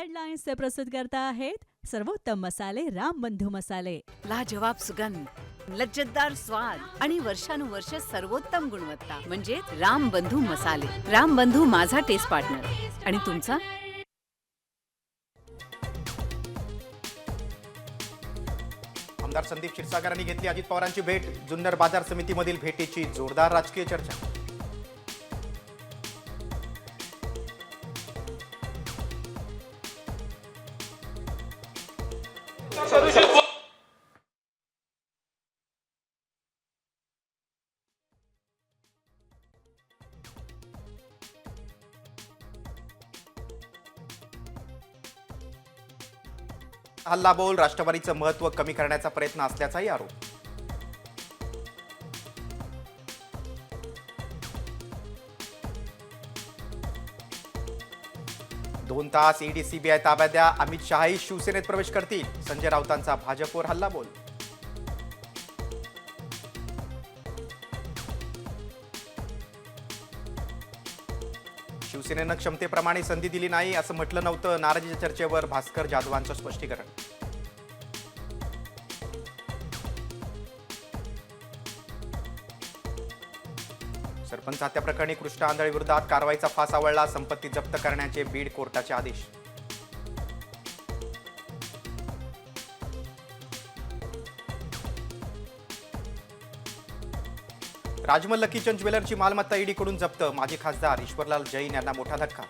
Headlines ते प्रस्तुत करता आहेत सर्वोत्तम मसाले रामबंधू मसाले. लाजवाब सुगंध, लज्जतदार स्वाद आणि वर्षानुवर्ष सर्वोत्तम गुणवत्ता म्हणजे रामबंधू मसाले. रामबंधू माझा टेस्ट पार्टनर आणि तुमचा. आमदार संदीप क्षीरसागरांनी घेतली अजित पवारांची भेट. जुन्नर बाजार समितीमधील भेटीची जोरदार राजकीय चर्चा. हल्लाबोल, राष्ट्रवादीचं महत्त्व कमी करण्याचा प्रयत्न असल्याचाही आरोप. दोन तास ईडी सीबीआय ताब्यात द्या. अमित शहाही शिवसेनेत प्रवेश करतील. संजय राऊतांचा भाजपवर हल्लाबोल. शिवसेनेनं क्षमतेप्रमाणे संधी दिली नाही असं म्हटलं नव्हतं. नाराजीच्या चर्चेवर भास्कर जाधवांचं स्पष्टीकरण. सरपंच हत्या प्रकरणी कृष्णा आंधळे विरोधात कारवाईचा फास आवळला. संपत्ती जप्त करण्याचे बीड कोर्टाचे आदेश. राजमल लकीचंद ज्वेलरची मालमत्ता ईडीकडून जप्त. माजी खासदार ईश्वरलाल जैन यांना मोठा धक्का.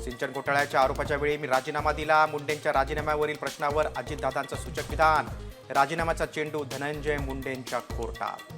सिंचन घोटाळ्याच्या आरोपाच्या वेळी मी राजीनामा दिला. मुंडेंच्या राजीनाम्यावरील प्रश्नावर अजितदादांचं सूचक विधान. राजीनाम्याचा चेंडू धनंजय मुंडेंच्या कोर्टात.